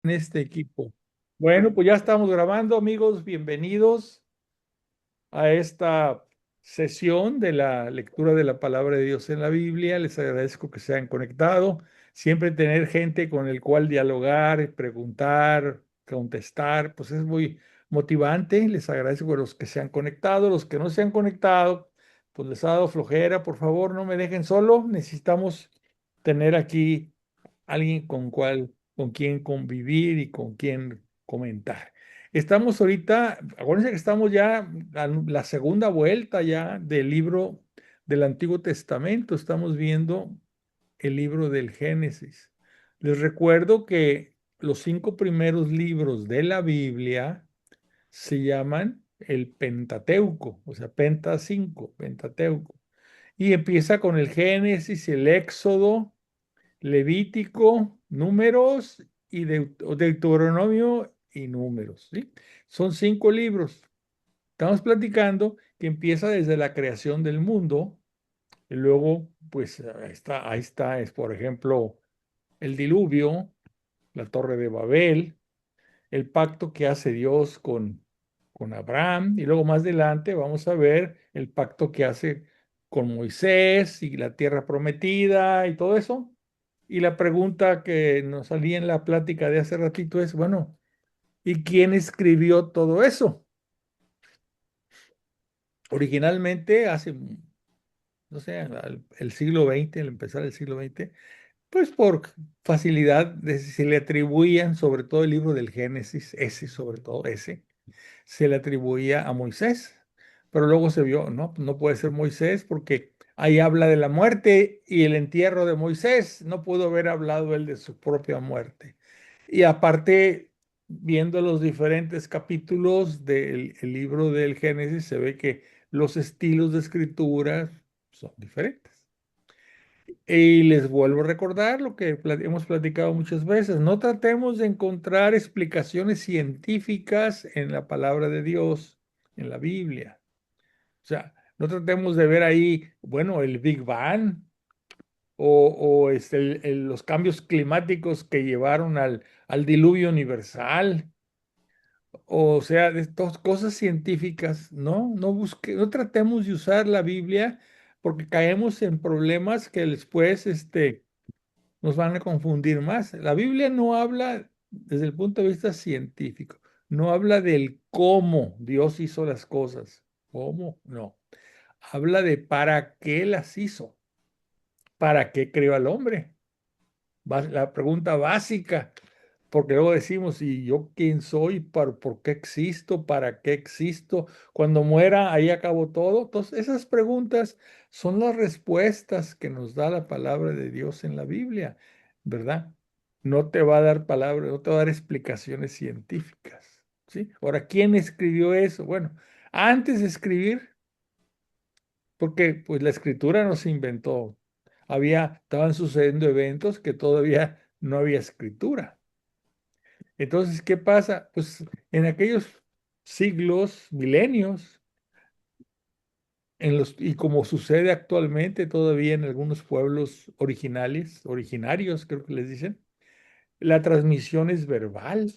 En este equipo. Bueno, pues ya estamos grabando, amigos. Bienvenidos a esta sesión de la lectura de la palabra de Dios en la Biblia. Les agradezco que se hayan conectado. Siempre tener gente con el cual dialogar, preguntar, contestar, pues es muy motivante. Les agradezco a los que se han conectado, los que no se han conectado, pues les ha dado flojera. Por favor, no me dejen solo. Necesitamos tener aquí alguien con quien convivir y con quien comentar. Estamos ahorita, acuérdense que estamos ya a la segunda vuelta ya del libro del Antiguo Testamento. Estamos viendo el libro del Génesis. Les recuerdo que los 5 primeros libros de la Biblia se llaman el Pentateuco, o sea, Penta 5, Pentateuco. Y empieza con el Génesis, el Éxodo, Levítico, Números y Deuteronomio y Números, ¿sí? Son 5 libros. Estamos platicando que empieza desde la creación del mundo y luego, pues ahí está, es por ejemplo el diluvio, la Torre de Babel, el pacto que hace Dios con Abraham y luego más adelante vamos a ver el pacto que hace con Moisés y la tierra prometida y todo eso. Y la pregunta que nos salía en la plática de hace ratito es, bueno, ¿y quién escribió todo eso? Originalmente, hace, no sé, el siglo XX, al empezar el siglo XX, pues por facilidad se le atribuían, sobre todo el libro del Génesis, ese sobre todo, ese, se le atribuía a Moisés. Pero luego se vio, no, no puede ser Moisés porque ahí habla de la muerte y el entierro de Moisés. No pudo haber hablado él de su propia muerte. Y aparte, viendo los diferentes capítulos del el libro del Génesis, se ve que los estilos de escritura son diferentes. Y les vuelvo a recordar lo que hemos platicado muchas veces. No tratemos de encontrar explicaciones científicas en la palabra de Dios, en la Biblia. O sea, no tratemos de ver ahí, bueno, el Big Bang o los cambios climáticos que llevaron al diluvio universal. O sea, de estas cosas científicas, ¿no? No tratemos de usar la Biblia porque caemos en problemas que después, nos van a confundir más. La Biblia no habla desde el punto de vista científico, no habla del cómo Dios hizo las cosas. ¿Cómo? No. Habla de para qué las hizo, para qué creó al hombre. La pregunta básica, porque luego decimos, ¿y yo quién soy? ¿Por qué existo? ¿Para qué existo? Cuando muera, ahí acabó todo. Entonces, esas preguntas son las respuestas que nos da la palabra de Dios en la Biblia, ¿verdad? No te va a dar palabras, no te va a dar explicaciones científicas, ¿sí? Ahora, ¿quién escribió eso? Bueno, antes de escribir, porque pues la escritura no se inventó. Estaban sucediendo eventos que todavía no había escritura. Entonces, ¿qué pasa? Pues en aquellos siglos, milenios, y como sucede actualmente todavía en algunos pueblos originarios, creo que les dicen, la transmisión es verbal.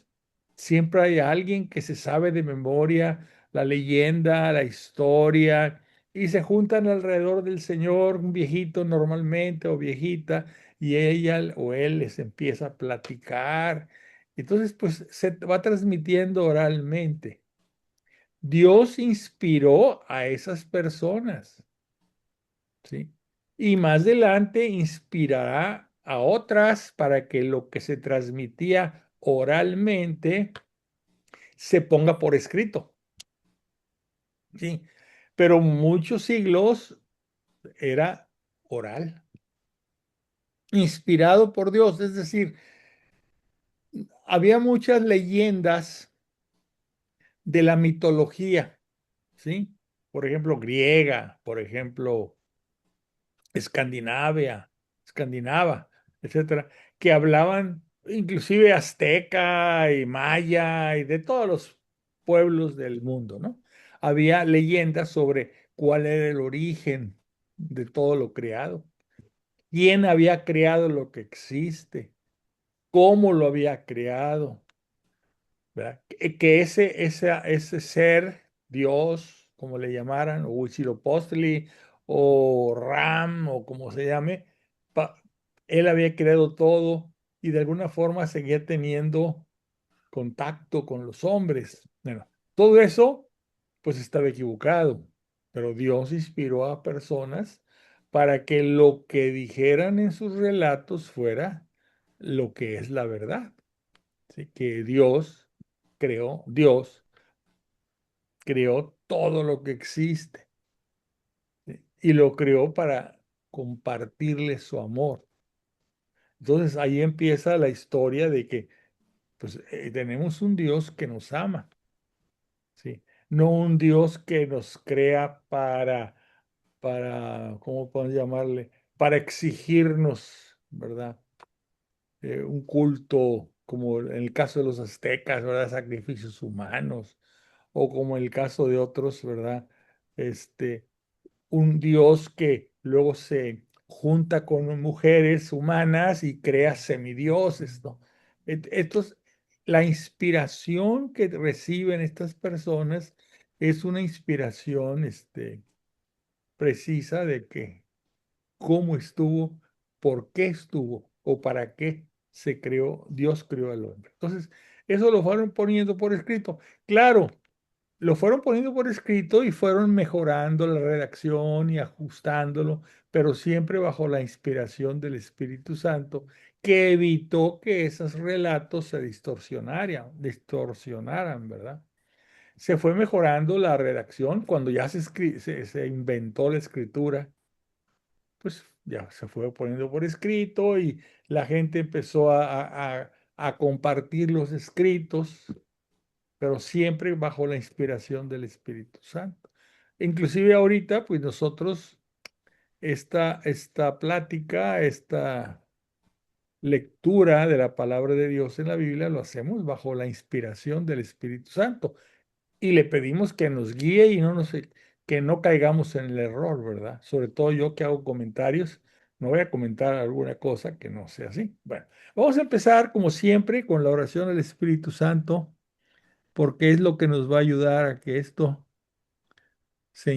Siempre hay alguien que se sabe de memoria la leyenda, la historia, y se juntan alrededor del Señor, un viejito normalmente o viejita, y ella o él les empieza a platicar. Entonces, pues se va transmitiendo oralmente. Dios inspiró a esas personas, ¿sí? Y más adelante inspirará a otras para que lo que se transmitía oralmente se ponga por escrito, ¿sí? Pero muchos siglos era oral, inspirado por Dios, es decir, había muchas leyendas de la mitología, ¿sí? Por ejemplo, griega, por ejemplo, Escandinavia, escandinava, etcétera, que hablaban inclusive azteca y maya y de todos los pueblos del mundo, ¿no? Había leyendas sobre cuál era el origen de todo lo creado, quién había creado lo que existe, cómo lo había creado, ¿verdad? Que ese ser, Dios, como le llamaran, o Huitzilopochtli, o Ram, o como se llame, pa- él había creado todo y de alguna forma seguía teniendo contacto con los hombres. Bueno, todo eso, pues estaba equivocado, pero Dios inspiró a personas para que lo que dijeran en sus relatos fuera lo que es la verdad. ¿Sí? Que Dios creó todo lo que existe, ¿sí? Y lo creó para compartirle su amor. Entonces ahí empieza la historia de que pues, tenemos un Dios que nos ama, ¿sí? No un Dios que nos crea ¿cómo podemos llamarle? Para exigirnos, ¿verdad? Un culto, como en el caso de los aztecas, ¿verdad? Sacrificios humanos, o como en el caso de otros, ¿verdad? Este, un Dios que luego se junta con mujeres humanas y crea semidioses, ¿no? Entonces, la inspiración que reciben estas personas es una inspiración, precisa de que cómo estuvo, por qué estuvo o para qué se creó, Dios creó al hombre. Entonces, eso lo fueron poniendo por escrito. Claro, lo fueron poniendo por escrito y fueron mejorando la redacción y ajustándolo, pero siempre bajo la inspiración del Espíritu Santo, que evitó que esos relatos se distorsionaran, ¿verdad? Se fue mejorando la redacción cuando ya se inventó la escritura, pues ya se fue poniendo por escrito y la gente empezó a compartir los escritos, pero siempre bajo la inspiración del Espíritu Santo. Inclusive ahorita, pues nosotros, esta plática, esta lectura de la palabra de Dios en la Biblia, lo hacemos bajo la inspiración del Espíritu Santo y le pedimos que nos guíe y que no caigamos en el error, ¿verdad? Sobre todo yo que hago comentarios, no voy a comentar alguna cosa que no sea así. Bueno, vamos a empezar como siempre con la oración del Espíritu Santo, porque es lo que nos va a ayudar a que esto sea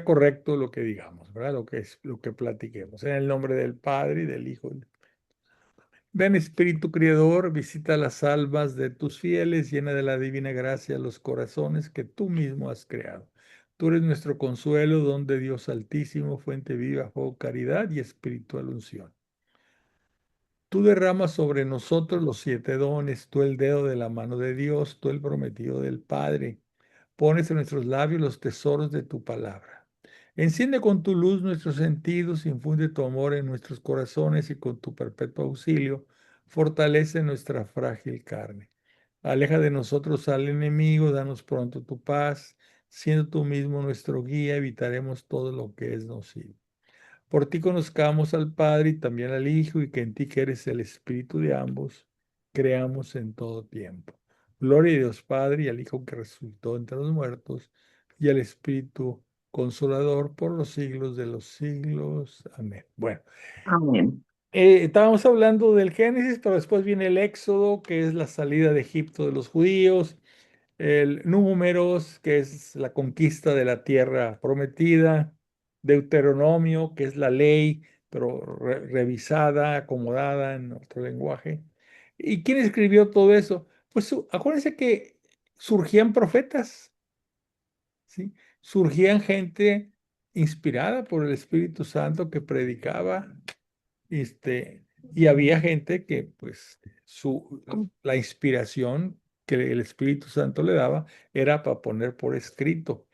correcto lo que digamos, ¿verdad? Lo que platiquemos. En el nombre del Padre y del Hijo. Ven Espíritu Criador, visita las almas de tus fieles, llena de la divina gracia los corazones que tú mismo has creado. Tú eres nuestro consuelo, don de Dios Altísimo, fuente viva, fuego, caridad y espiritual unción. Tú derramas sobre nosotros los 7 dones, tú el dedo de la mano de Dios, tú el prometido del Padre. Pones en nuestros labios los tesoros de tu palabra. Enciende con tu luz nuestros sentidos, infunde tu amor en nuestros corazones y con tu perpetuo auxilio, fortalece nuestra frágil carne. Aleja de nosotros al enemigo, danos pronto tu paz. Siendo tú mismo nuestro guía, evitaremos todo lo que es nocivo. Por ti conozcamos al Padre y también al Hijo, y que en ti que eres el Espíritu de ambos, creamos en todo tiempo. Gloria a Dios Padre y al Hijo que resucitó entre los muertos, y al Espíritu Consolador por los siglos de los siglos. Amén. Bueno, Amén. estábamos hablando del Génesis, pero después viene el Éxodo, que es la salida de Egipto de los judíos, el Números, que es la conquista de la tierra prometida, Deuteronomio, que es la ley, pero revisada, acomodada en otro lenguaje. ¿Y quién escribió todo eso? Pues acuérdense que surgían profetas, ¿sí? Surgían gente inspirada por el Espíritu Santo que predicaba, y había gente que, pues, la inspiración que el Espíritu Santo le daba era para poner por escrito.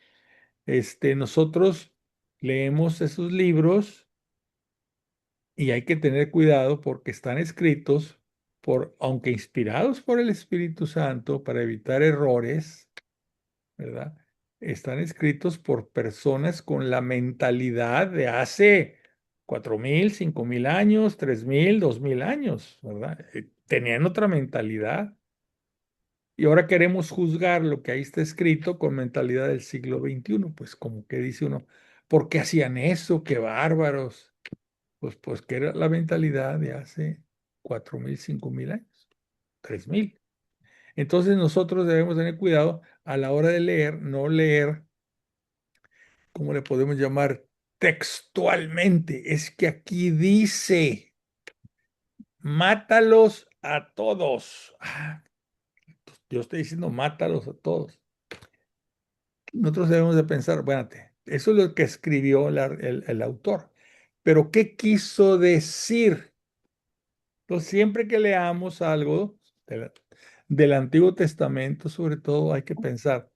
Nosotros leemos esos libros y hay que tener cuidado porque están escritos aunque inspirados por el Espíritu Santo para evitar errores, ¿verdad? Están escritos por personas con la mentalidad de hace 4,000, 5,000 años, 3,000, 2,000 años, ¿verdad? Tenían otra mentalidad. Y ahora queremos juzgar lo que ahí está escrito con mentalidad del siglo XXI. Pues como que dice uno, ¿por qué hacían eso? ¡Qué bárbaros! Pues que era la mentalidad de hace 4.000, 5.000 años, 3.000. Entonces nosotros debemos tener cuidado a la hora de leer, no leer, ¿cómo le podemos llamar? Textualmente. Es que aquí dice, mátalos a todos. Yo estoy diciendo, mátalos a todos. Nosotros debemos de pensar, bueno, eso es lo que escribió el autor, pero ¿qué quiso decir? Entonces, siempre que leamos algo del Antiguo Testamento, sobre todo, hay que pensar,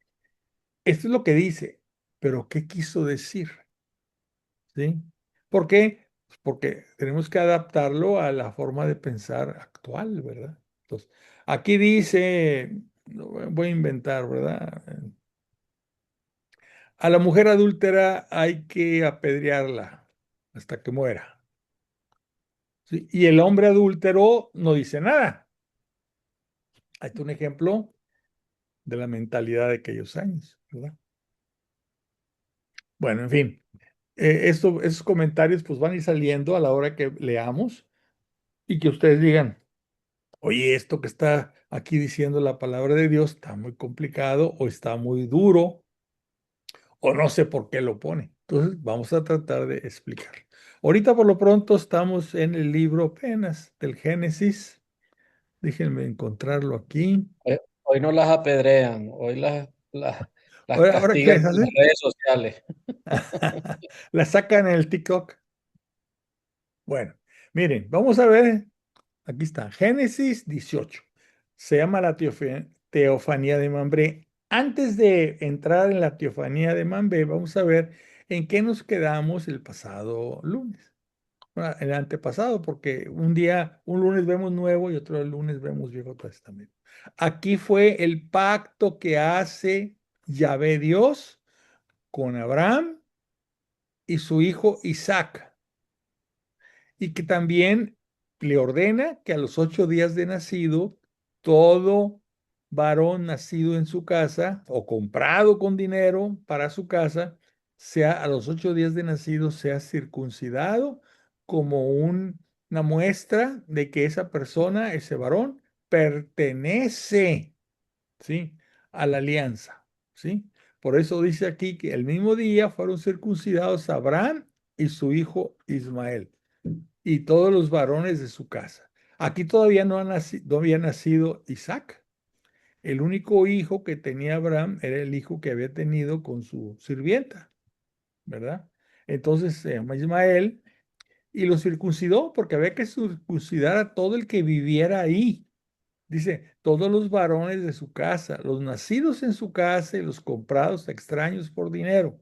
esto es lo que dice, pero ¿qué quiso decir? ¿Sí? ¿Por qué? Pues porque tenemos que adaptarlo a la forma de pensar actual, ¿verdad? Entonces, aquí dice, voy a inventar, ¿verdad? A la mujer adúltera hay que apedrearla hasta que muera. ¿Sí? Y el hombre adúltero no dice nada. Ahí está un ejemplo de la mentalidad de aquellos años, ¿verdad? Bueno, en fin, esos comentarios pues van a ir saliendo a la hora que leamos y que ustedes digan, oye, esto que está aquí diciendo la palabra de Dios está muy complicado o está muy duro o no sé por qué lo pone. Entonces vamos a tratar de explicar. Ahorita por lo pronto estamos en el libro apenas del Génesis. Déjenme encontrarlo aquí. Hoy no las apedrean, hoy las Ahora ¿qué castigan les con las hacen? redes sociales. La sacan en el TikTok. Bueno, miren, vamos a ver. Aquí está, Génesis 18. Se llama la teofanía de Mambré. Antes de entrar en la teofanía de Mambré, vamos a ver en qué nos quedamos el pasado lunes. El antepasado, porque un lunes vemos Nuevo y otro lunes vemos Viejo Testamento. Aquí fue el pacto que hace Yahvé Dios con Abraham y su hijo Isaac, y que también le ordena que a los 8 días de nacido, todo varón nacido en su casa o comprado con dinero para su casa, sea a los 8 días de nacido, sea circuncidado como una muestra de que esa persona, ese varón, pertenece, ¿sí? A la alianza, ¿sí? Por eso dice aquí que el mismo día fueron circuncidados Abraham y su hijo Ismael y todos los varones de su casa. Aquí todavía no había nacido Isaac. El único hijo que tenía Abraham era el hijo que había tenido con su sirvienta, ¿verdad? Entonces se llama Ismael y lo circuncidó porque había que circuncidar a todo el que viviera ahí. Dice, todos los varones de su casa, los nacidos en su casa y los comprados a extraños por dinero.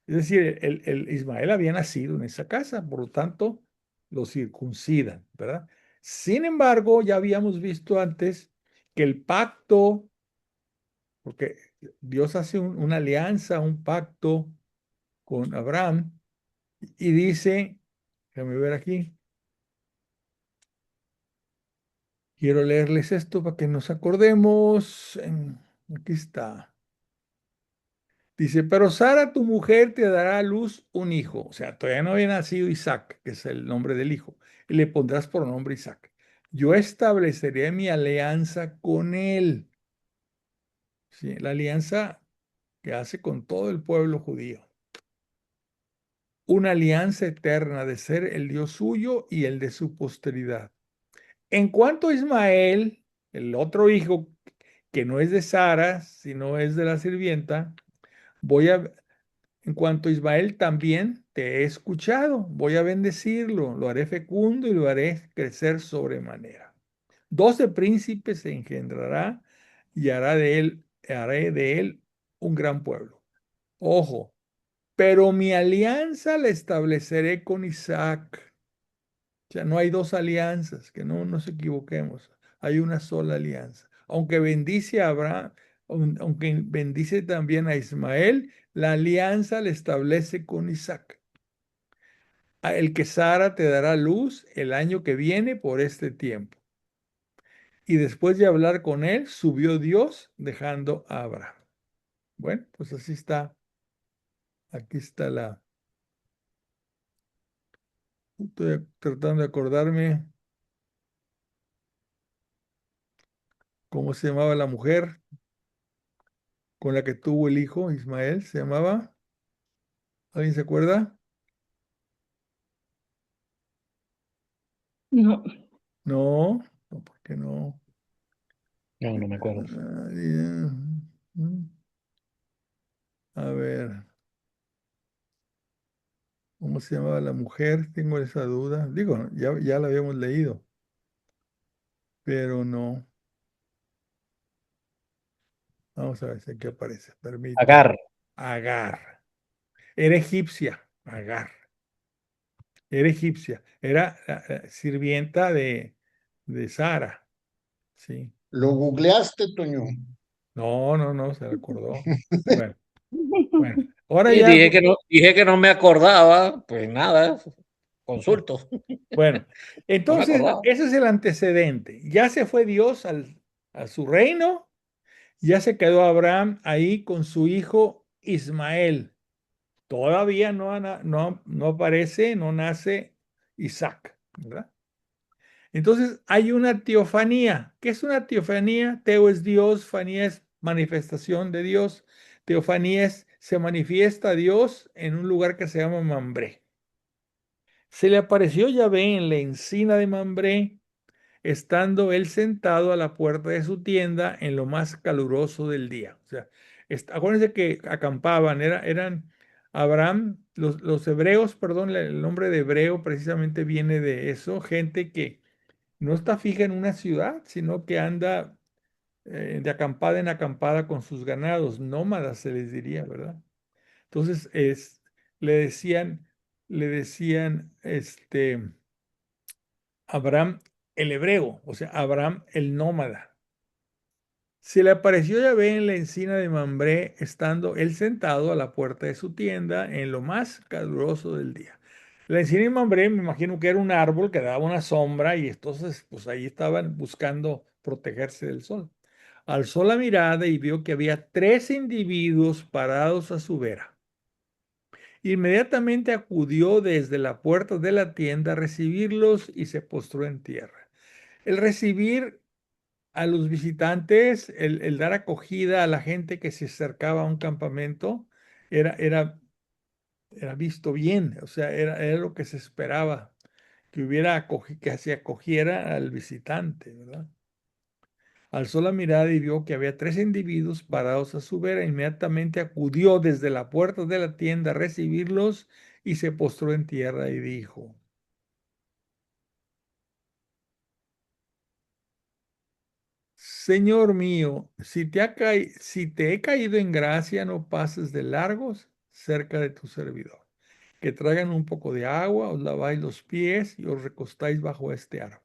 Es decir, el Ismael había nacido en esa casa, por lo tanto, lo circuncidan, ¿verdad? Sin embargo, ya habíamos visto antes que el pacto, porque Dios hace una alianza, un pacto con Abraham y dice, déjame ver aquí, quiero leerles esto para que nos acordemos. Aquí está. Dice, pero Sara, tu mujer, te dará a luz un hijo. O sea, todavía no había nacido Isaac, que es el nombre del hijo, y le pondrás por nombre Isaac. Yo estableceré mi alianza con él. ¿Sí? La alianza que hace con todo el pueblo judío. Una alianza eterna de ser el Dios suyo y el de su posteridad. En cuanto a Ismael, el otro hijo que no es de Sara, sino es de la sirvienta, voy a En cuanto a Ismael, también te he escuchado. Voy a bendecirlo, lo haré fecundo y lo haré crecer sobremanera. 12 príncipes se engendrará y haré de él un gran pueblo. Ojo, pero mi alianza la estableceré con Isaac. O sea, no hay dos alianzas, que no nos equivoquemos. Hay una sola alianza. Aunque bendice a Abraham, aunque bendice también a Ismael, la alianza la establece con Isaac. A el que Sara te dará luz el año que viene por este tiempo. Y después de hablar con él, subió Dios dejando a Abraham. Bueno, pues así está. Aquí está Estoy tratando de acordarme cómo se llamaba la mujer con la que tuvo el hijo, Ismael, se llamaba. ¿Alguien se acuerda? No, No, no, ¿por qué no? No, no me acuerdo. A ver, ¿cómo se llamaba la mujer? Tengo esa duda. Digo, ya la habíamos leído, pero no. Vamos a ver si aquí aparece. Permítame. Agar. Agar. Era egipcia. Agar. Era egipcia. Era sirvienta de Sara. Sí. ¿Lo googleaste, Toño? No, no, no, se recordó. Bueno, bueno. Ahora Y ya, dije que no me acordaba, pues nada, consulto. bueno. No me Entonces, acordaba. ese es el antecedente. Ya se fue Dios a su reino. Ya se quedó Abraham ahí con su hijo Ismael. Todavía no aparece, no nace Isaac, ¿verdad? Entonces hay una teofanía. ¿Qué es una teofanía? Teo es Dios, fanía es manifestación de Dios. Teofanía es se manifiesta a Dios en un lugar que se llama Mambré. Se le apareció Yahvé en la encina de Mambré, estando él sentado a la puerta de su tienda en lo más caluroso del día. O sea, acuérdense que acampaban, eran Abraham, los hebreos, perdón, el nombre de hebreo precisamente viene de eso, gente que no está fija en una ciudad, sino que anda de acampada en acampada con sus ganados, nómadas se les diría, ¿verdad? Entonces, le decían, Abraham el hebreo, o sea, Abraham el nómada. Se le apareció Yahvé en la encina de Mambré, estando él sentado a la puerta de su tienda en lo más caluroso del día. La encina de Mambré, me imagino que era un árbol que daba una sombra y entonces, pues ahí estaban buscando protegerse del sol. Alzó la mirada y vio que había tres individuos parados a su vera. Inmediatamente acudió desde la puerta de la tienda a recibirlos y se postró en tierra. El recibir a los visitantes, el dar acogida a la gente que se acercaba a un campamento, era, era, era visto bien, o sea, era lo que se esperaba, que se acogiera al visitante, ¿verdad? Alzó la mirada y vio que había tres individuos parados a su vera. Inmediatamente acudió desde la puerta de la tienda a recibirlos y se postró en tierra y dijo: Señor mío, si te he caído en gracia, no pases de largos cerca de tu servidor. Que traigan un poco de agua, os laváis los pies y os recostáis bajo este árbol.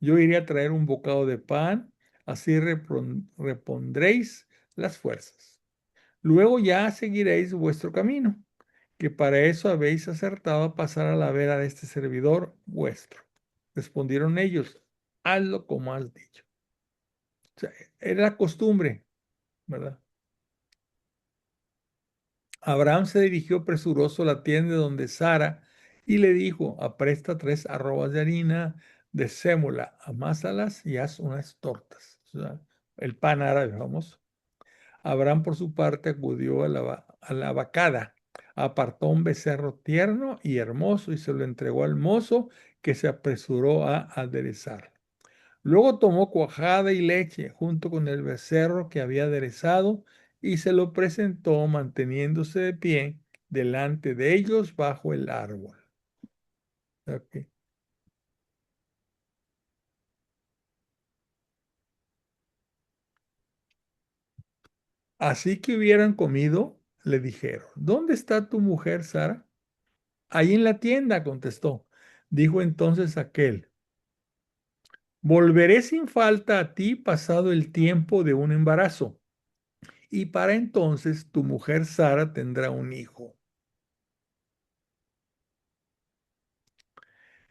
Yo iré a traer un bocado de pan, así repondréis las fuerzas. Luego ya seguiréis vuestro camino, que para eso habéis acertado a pasar a la vera de este servidor vuestro. Respondieron ellos: hazlo como has dicho. O sea, era la costumbre, ¿verdad? Abraham se dirigió presuroso a la tienda donde Sara y le dijo: apresta 3 arrobas de harina de sémola, amásalas y haz unas tortas. O sea, el pan árabe, vamos. Abraham, por su parte, acudió a la vacada, apartó un becerro tierno y hermoso y se lo entregó al mozo, que se apresuró a aderezar. Luego tomó cuajada y leche junto con el becerro que había aderezado y se lo presentó manteniéndose de pie delante de ellos bajo el árbol. Ok. Así que hubieran comido, le dijeron: ¿dónde está tu mujer, Sara? Ahí en la tienda, contestó. Dijo entonces aquel: volveré sin falta a ti pasado el tiempo de un embarazo, y para entonces tu mujer Sara tendrá un hijo.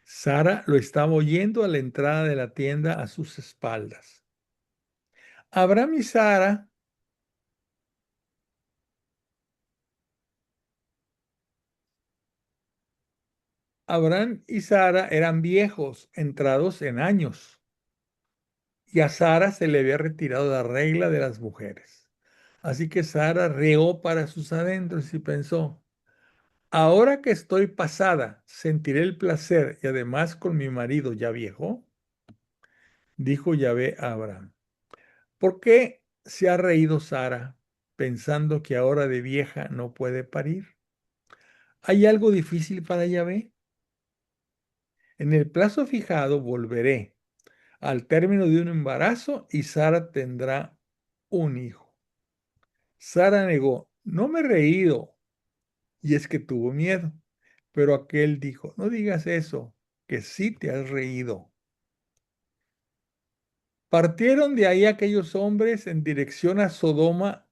Sara lo estaba oyendo a la entrada de la tienda a sus espaldas. Abraham y Sara Abraham y Sara eran viejos, entrados en años, y a Sara se le había retirado la regla de las mujeres. Así que Sara rió para sus adentros y pensó, ahora que estoy pasada, sentiré el placer y además con mi marido ya viejo. Dijo Yahvé a Abraham, ¿por qué se ha reído Sara pensando que ahora de vieja no puede parir? ¿Hay algo difícil para Yahvé? En el plazo fijado volveré al término de un embarazo y Sara tendrá un hijo. Sara negó, no me he reído, y es que tuvo miedo. Pero aquel dijo, no digas eso, que sí te has reído. Partieron de ahí aquellos hombres en dirección a Sodoma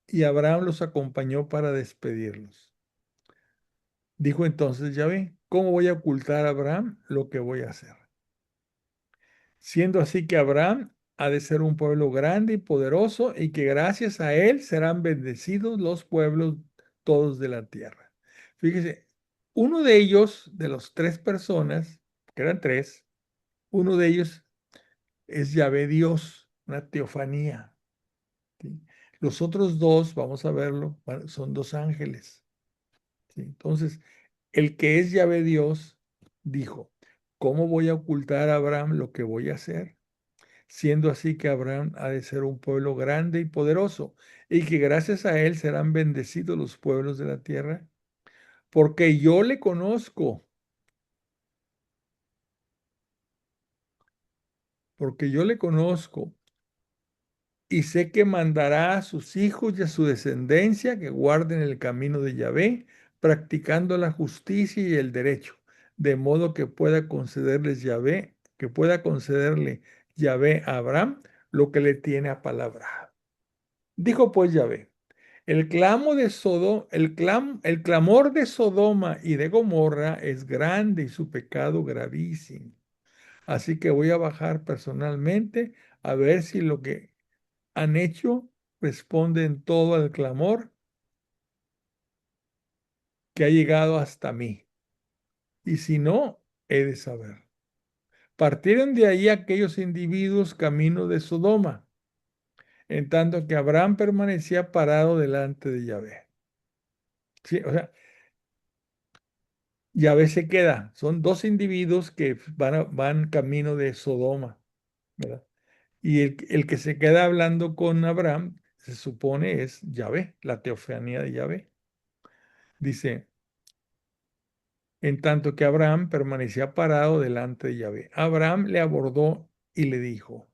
y Abraham los acompañó para despedirlos. Dijo entonces Yahvé, ¿cómo voy a ocultar a Abraham lo que voy a hacer? Siendo así que Abraham ha de ser un pueblo grande y poderoso y que gracias a él serán bendecidos los pueblos todos de la tierra. Fíjese, uno de ellos, de los tres personas, que eran tres, uno de ellos es Yahvé Dios, una teofanía. ¿Sí? Los otros dos, vamos a verlo, son dos ángeles. ¿Sí? Entonces, el que es Yahvé Dios dijo, ¿cómo voy a ocultar a Abraham lo que voy a hacer? Siendo así que Abraham ha de ser un pueblo grande y poderoso, y que gracias a él serán bendecidos los pueblos de la tierra, porque yo le conozco, porque yo le conozco, y sé que mandará a sus hijos y a su descendencia que guarden el camino de Yahvé, practicando la justicia y el derecho, de modo que pueda concederles Yahvé, que pueda concederle Yahvé a Abraham lo que le tiene apalabrado. Dijo pues Yahvé, el clamor de Sodoma y de Gomorra es grande y su pecado gravísimo. Así que voy a bajar personalmente a ver si lo que han hecho responde en todo al clamor que ha llegado hasta mí. Y si no, he de saber. Partieron de ahí aquellos individuos camino de Sodoma, en tanto que Abraham permanecía parado delante de Yahvé. Sí, o sea, Yahvé se queda. Son dos individuos que van camino de Sodoma, ¿verdad? Y el que se queda hablando con Abraham, se supone es Yahvé, la teofanía de Yahvé. Dice, en tanto que Abraham permanecía parado delante de Yahvé. Abraham le abordó y le dijo,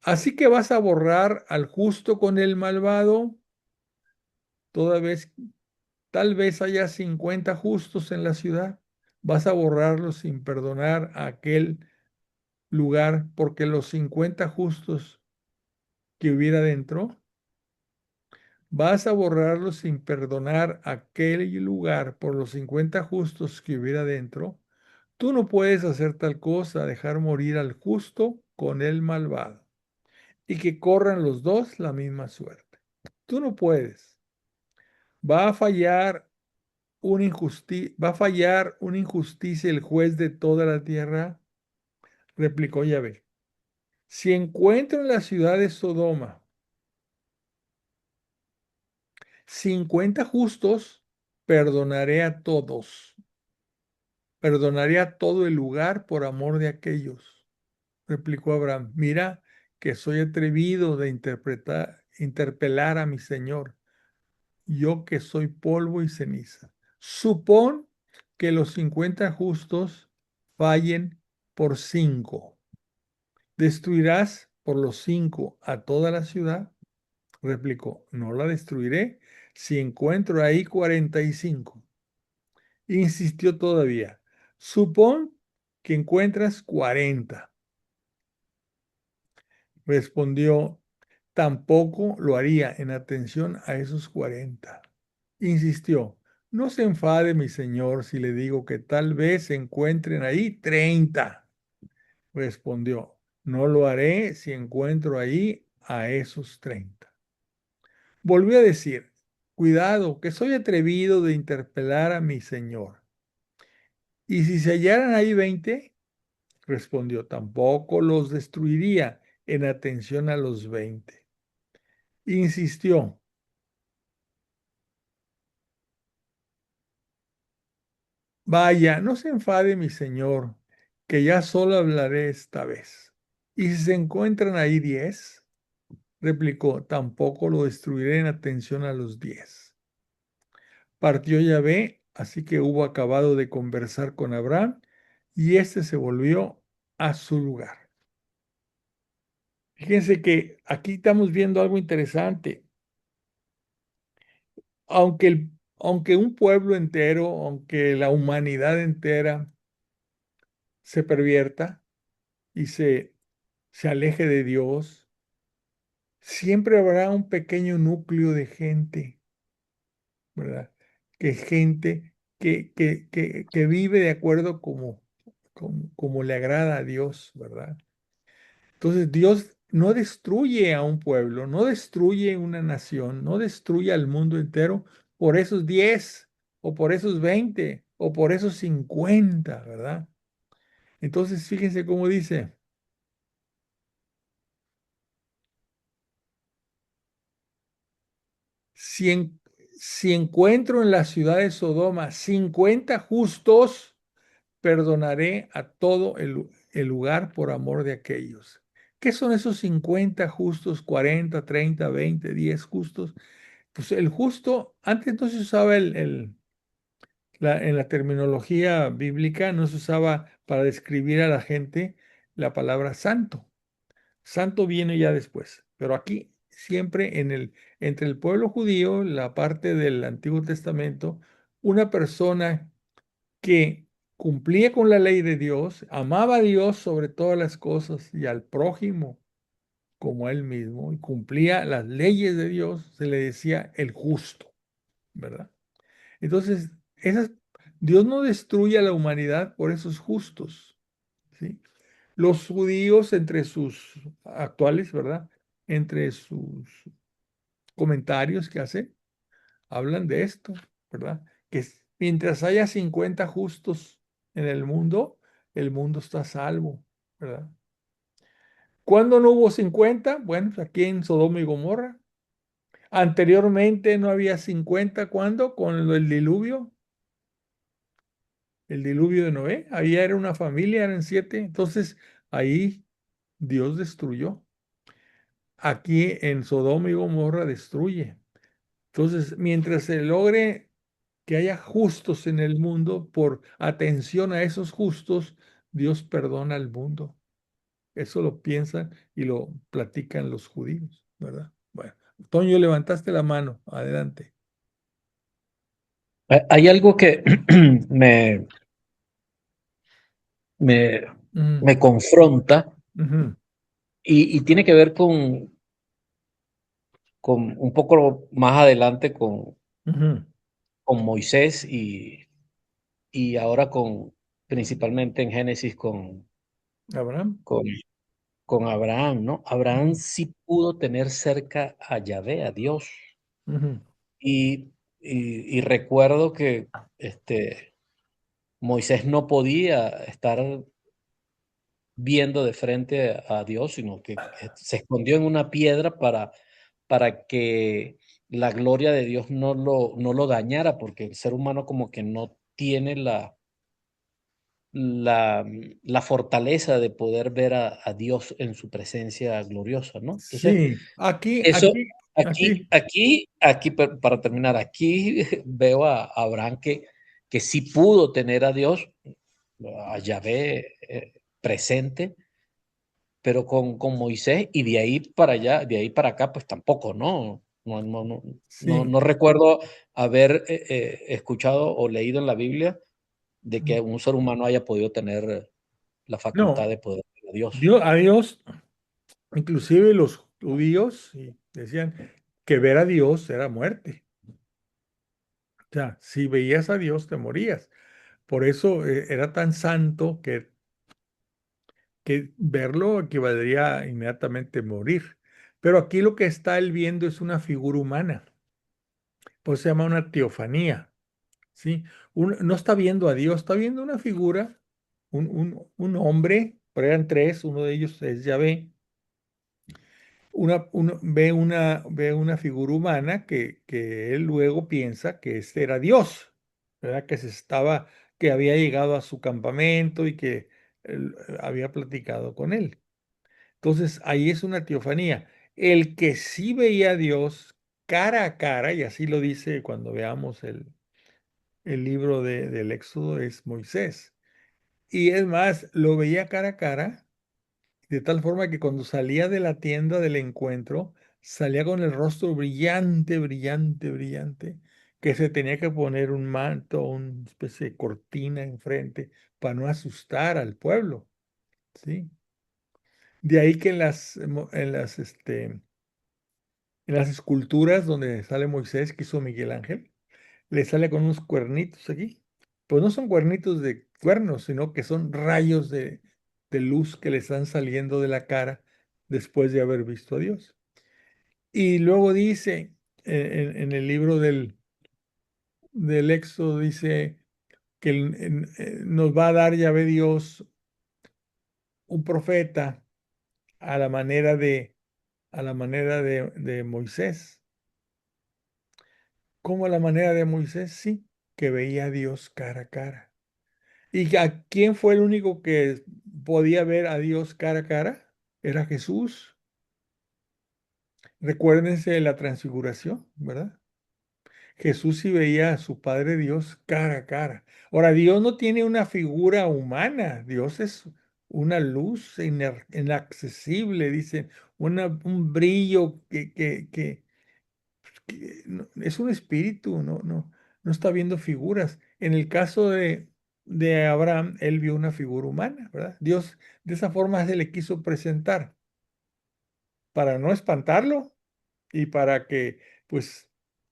¿así que vas a borrar al justo con el malvado? Toda vez, tal vez haya 50 justos en la ciudad. ¿Vas a borrarlos sin perdonar a aquel lugar porque los 50 justos que hubiera dentro? ¿Vas a borrarlos sin perdonar aquel lugar por los 50 justos que hubiera dentro? Tú no puedes hacer tal cosa, dejar morir al justo con el malvado, y que corran los dos la misma suerte. Tú no puedes. Va a fallar va a fallar una injusticia el juez de toda la tierra, replicó Yahvé. Si encuentro en la ciudad de Sodoma 50 justos, perdonaré a todos. Perdonaré a todo el lugar por amor de aquellos. Replicó Abraham, mira que soy atrevido de interpelar a mi Señor, yo que soy polvo y ceniza. Supón que los 50 justos fallen por 5. ¿Destruirás por los 5 a toda la ciudad? Replicó, no la destruiré si encuentro ahí 45. Insistió todavía, supón que encuentras 40. Respondió, tampoco lo haría en atención a esos 40. Insistió, no se enfade mi señor si le digo que tal vez se encuentren ahí 30. Respondió, no lo haré si encuentro ahí a esos 30. Volvió a decir, cuidado, que soy atrevido de interpelar a mi señor, Y si se hallaran ahí 20, respondió, tampoco los destruiría en atención a los 20. Insistió, vaya, no se enfade mi señor, que ya solo hablaré esta vez. Y si se encuentran ahí 10, replicó, tampoco lo destruiré en atención a los 10. Partió Yahvé, así que hubo acabado de conversar con Abraham, y éste se volvió a su lugar. Fíjense que aquí estamos viendo algo interesante. Aunque un pueblo entero, aunque la humanidad entera se pervierta y se aleje de Dios, siempre habrá un pequeño núcleo de gente, ¿verdad? Que gente que vive de acuerdo como le agrada a Dios, ¿verdad? Entonces Dios no destruye a un pueblo, no destruye una nación, no destruye al mundo entero por esos 10 o por esos 20 o por esos 50, ¿verdad? Entonces fíjense cómo dice, si, en- si encuentro en la ciudad de Sodoma 50 justos, perdonaré a todo el lugar por amor de aquellos. ¿Qué son esos 50 justos, 40, 30, 20, 10 justos? Pues el justo, antes no se usaba en la terminología bíblica, no se usaba para describir a la gente la palabra santo. Santo viene ya después, pero aquí siempre entre el pueblo judío, la parte del Antiguo Testamento, una persona que cumplía con la ley de Dios, amaba a Dios sobre todas las cosas y al prójimo como a él mismo, y cumplía las leyes de Dios, se le decía el justo, ¿verdad? Entonces, Dios no destruye a la humanidad por esos justos, ¿sí? Los judíos entre sus actuales, ¿verdad? Entre sus comentarios que hacen, hablan de esto, ¿verdad? Mientras haya 50 justos en el mundo está a salvo, ¿verdad? ¿Cuándo no hubo 50? Bueno, pues aquí en Sodoma y Gomorra. Anteriormente no había 50, ¿cuándo? Con el diluvio. El diluvio de Noé, ahí era una familia, eran 7, entonces ahí Dios destruyó. Aquí en Sodoma y Gomorra destruye. Entonces, mientras se logre que haya justos en el mundo, por atención a esos justos, Dios perdona al mundo. Eso lo piensan y lo platican los judíos, ¿verdad? Bueno, Toño, levantaste la mano, adelante. Hay algo que me, me, Ujú, me confronta ujú, y tiene que ver con un poco más adelante ujú. con Moisés y ahora principalmente en Génesis Abraham. con, con Abraham, ¿no? Abraham Ujú, sí pudo tener cerca a Yahvé, a Dios. ujú. Y recuerdo que Moisés no podía estar viendo de frente a Dios, sino que se escondió en una piedra para que la gloria de Dios no lo dañara, porque el ser humano como que no tiene la fortaleza de poder ver a Dios en su presencia gloriosa, ¿no? Entonces, Sí, aquí, eso, aquí, aquí, aquí. aquí, aquí, para terminar, aquí veo a Abraham que sí pudo tener a Dios, a Yahvé presente, pero con Moisés y de ahí para allá, de ahí para acá, pues tampoco, ¿no? Sí. No recuerdo haber escuchado o leído en la Biblia de que un ser humano haya podido tener la facultad No, de poder ver a Dios. Dios, a Dios, inclusive los judíos sí, decían que ver a Dios era muerte. O sea, si veías a Dios te morías. Por eso era tan santo que verlo equivaldría a inmediatamente morir. Pero aquí lo que está él viendo es una figura humana. Pues se llama una teofanía. ¿sí? No está viendo a Dios, está viendo una figura, un hombre, pero eran tres, uno de ellos es Yahvé. Ve una figura humana que él luego piensa que este era Dios, ¿verdad? Que había llegado a su campamento y que él, había platicado con él. Entonces, ahí es una teofanía. El que sí veía a Dios cara a cara, y así lo dice cuando veamos el libro del Éxodo, es Moisés. Y es más, lo veía cara a cara, de tal forma que cuando salía de la tienda del encuentro, salía con el rostro brillante, brillante, brillante, que se tenía que poner un manto, una especie de cortina enfrente para no asustar al pueblo, ¿sí? De ahí que en las esculturas donde sale Moisés, que hizo Miguel Ángel, le sale con unos cuernitos aquí. Pues no son cuernitos de cuernos, sino que son rayos de luz que le están saliendo de la cara después de haber visto a Dios. Y luego dice, en el libro del Éxodo, dice que nos va a dar Yahvé Dios un profeta a la manera de Moisés. ¿Cómo a la manera de Moisés? Sí, que veía a Dios cara a cara. ¿Y a quién fue el único que podía ver a Dios cara a cara? Era Jesús. Recuérdense de la transfiguración, ¿verdad? Jesús sí veía a su Padre Dios cara a cara. Ahora, Dios no tiene una figura humana, Dios es una luz inaccesible, dice, un brillo es un espíritu, no está viendo figuras. En el caso de Abraham, él vio una figura humana, ¿verdad? Dios de esa forma se le quiso presentar para no espantarlo y para que pues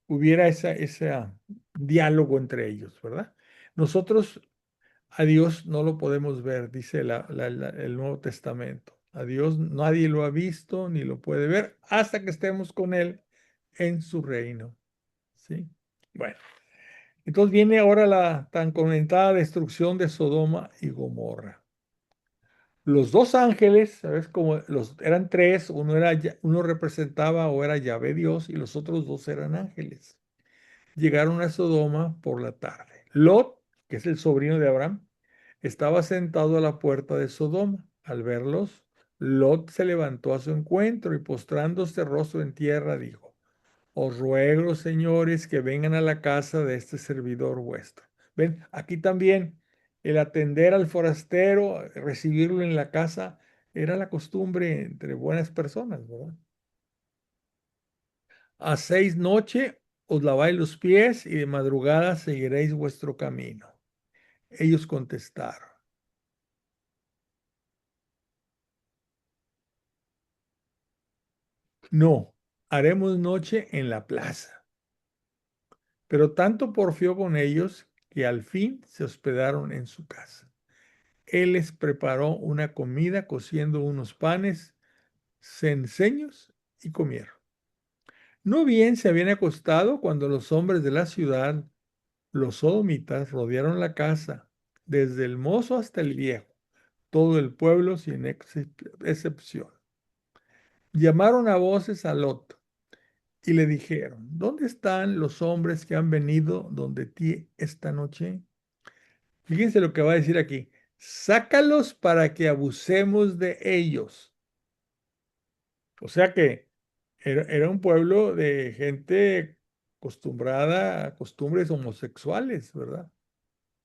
hubiera ese diálogo entre ellos, ¿verdad? Nosotros a Dios no lo podemos ver, dice el Nuevo Testamento. A Dios nadie lo ha visto ni lo puede ver hasta que estemos con Él en su reino. ¿Sí? Bueno, entonces viene ahora la tan comentada destrucción de Sodoma y Gomorra. Los dos ángeles, ¿sabes? Como eran tres, uno representaba o era Yahvé Dios y los otros dos eran ángeles. Llegaron a Sodoma por la tarde. Lot, que es el sobrino de Abraham, estaba sentado a la puerta de Sodoma. Al verlos, Lot se levantó a su encuentro y postrándose rostro en tierra, dijo: Os ruego, señores, que vengan a la casa de este servidor vuestro. Ven, aquí también el atender al forastero, recibirlo en la casa, era la costumbre entre buenas personas, ¿verdad? Hacéis noche, os laváis los pies y de madrugada seguiréis vuestro camino. Ellos contestaron: No, haremos noche en la plaza. Pero tanto porfió con ellos que al fin se hospedaron en su casa. Él les preparó una comida cociendo unos panes cenceños y comieron. No bien se habían acostado cuando los hombres de la ciudad, los sodomitas, rodearon la casa, desde el mozo hasta el viejo, todo el pueblo sin excepción. Llamaron a voces a Lot y le dijeron: ¿Dónde están los hombres que han venido donde ti esta noche? Fíjense lo que va a decir aquí: sácalos para que abusemos de ellos. O sea que era un pueblo de gente acostumbrada a costumbres homosexuales, ¿verdad?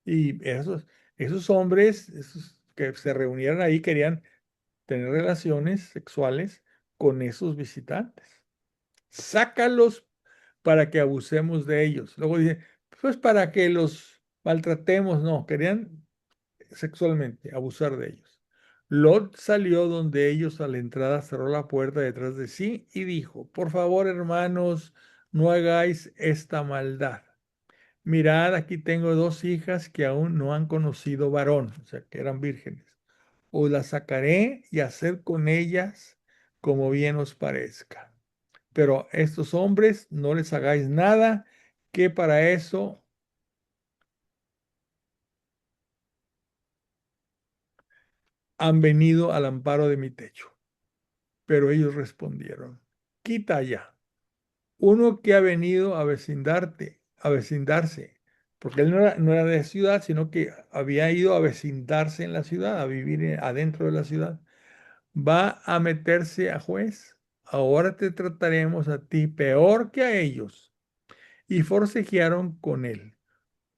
Y esos hombres, esos que se reunieran ahí, querían tener relaciones sexuales con esos visitantes. Sácalos para que abusemos de ellos. Luego dice, pues para que los maltratemos. No, querían sexualmente abusar de ellos. Lot salió donde ellos a la entrada, cerró la puerta detrás de sí y dijo: Por favor, hermanos, no hagáis esta maldad. Mirad, aquí tengo dos hijas que aún no han conocido varón, o sea, que eran vírgenes. Os las sacaré y haced con ellas como bien os parezca. Pero a estos hombres no les hagáis nada, que para eso han venido al amparo de mi techo. Pero ellos respondieron, quita allá, uno que ha venido a vecindarse, porque él no era de ciudad, sino que había ido a vecindarse en la ciudad, a vivir adentro de la ciudad. Va a meterse a juez. Ahora te trataremos a ti peor que a ellos. Y forcejearon con él,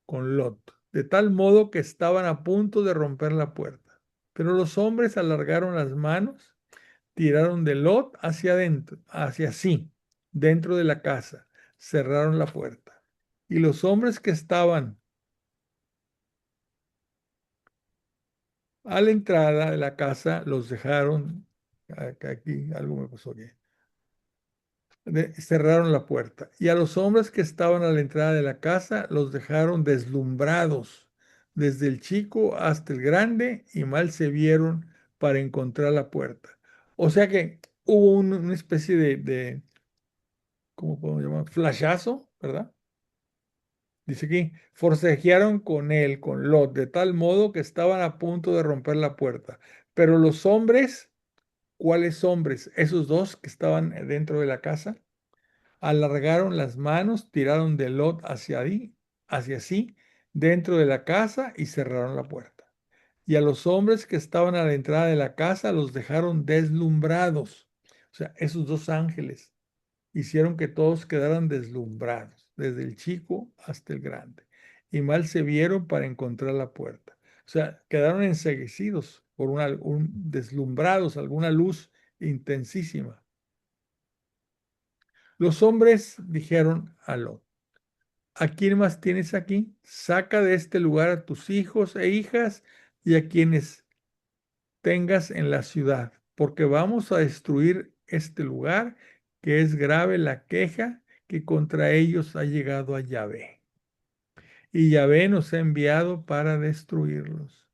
con Lot, de tal modo que estaban a punto de romper la puerta. Pero los hombres alargaron las manos, tiraron de Lot hacia adentro, hacia sí, dentro de la casa, cerraron la puerta. Y los hombres que estaban a la entrada de la casa los dejaron, aquí algo me pasó aquí, cerraron la puerta. Y a los hombres que estaban a la entrada de la casa los dejaron deslumbrados, desde el chico hasta el grande, y mal se vieron para encontrar la puerta. O sea que hubo una especie de, ¿cómo podemos llamar? Flashazo, ¿verdad? Dice aquí, forcejearon con él, con Lot, de tal modo que estaban a punto de romper la puerta. Pero los hombres, ¿cuáles hombres? Esos dos que estaban dentro de la casa, alargaron las manos, tiraron de Lot hacia sí, dentro de la casa y cerraron la puerta. Y a los hombres que estaban a la entrada de la casa los dejaron deslumbrados. O sea, esos dos ángeles hicieron que todos quedaran deslumbrados, desde el chico hasta el grande, y mal se vieron para encontrar la puerta. O sea, quedaron enceguecidos por deslumbrados, alguna luz intensísima. Los hombres dijeron a Lot, ¿a quién más tienes aquí? Saca de este lugar a tus hijos e hijas y a quienes tengas en la ciudad, porque vamos a destruir este lugar, que es grave la queja que contra ellos ha llegado a Yahvé. Y Yahvé nos ha enviado para destruirlos.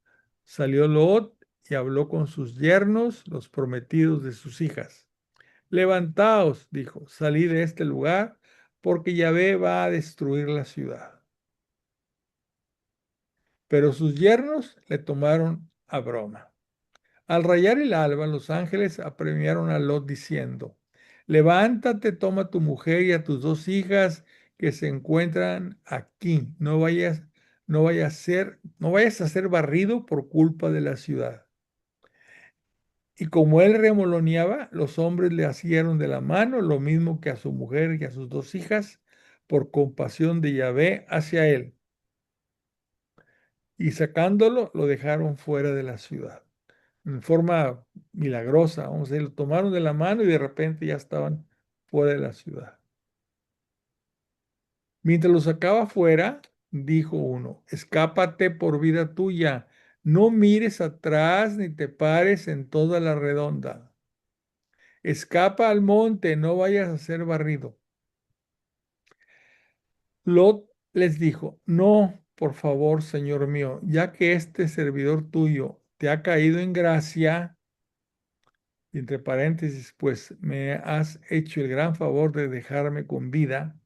Salió Lot y habló con sus yernos, los prometidos de sus hijas. Levantaos, dijo, salid de este lugar, porque Yahvé va a destruir la ciudad. Pero sus yernos le tomaron a broma. Al rayar el alba, los ángeles apremiaron a Lot diciendo, levántate, toma tu mujer y a tus dos hijas que se encuentran aquí. No vayas a ser barrido por culpa de la ciudad. Y como él remoloneaba, los hombres le asieron de la mano, lo mismo que a su mujer y a sus dos hijas, por compasión de Yahvé hacia él. Y sacándolo, lo dejaron fuera de la ciudad. En forma milagrosa, vamos a decir, lo tomaron de la mano y de repente ya estaban fuera de la ciudad. Mientras lo sacaba fuera, dijo uno, escápate por vida tuya, no mires atrás ni te pares en toda la redonda. Escapa al monte, no vayas a ser barrido. Lot les dijo, no, por favor, señor mío, ya que este servidor tuyo te ha caído en gracia, entre paréntesis, pues me has hecho el gran favor de dejarme con vida,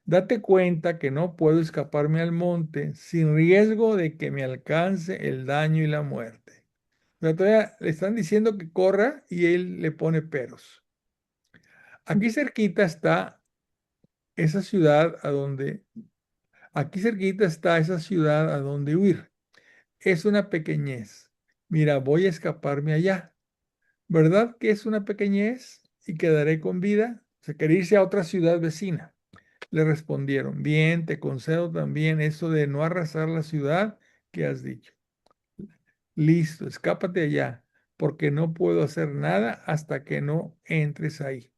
date cuenta que no puedo escaparme al monte sin riesgo de que me alcance el daño y la muerte. O sea, todavía le están diciendo que corra y él le pone peros. Aquí cerquita está esa ciudad a donde, aquí cerquita está esa ciudad a donde huir. Es una pequeñez. Mira, voy a escaparme allá. ¿Verdad que es una pequeñez y quedaré con vida? Se quería irse a otra ciudad vecina. Le respondieron, bien, te concedo también eso de no arrasar la ciudad que has dicho. Listo, escápate allá, porque no puedo hacer nada hasta que no entres ahí.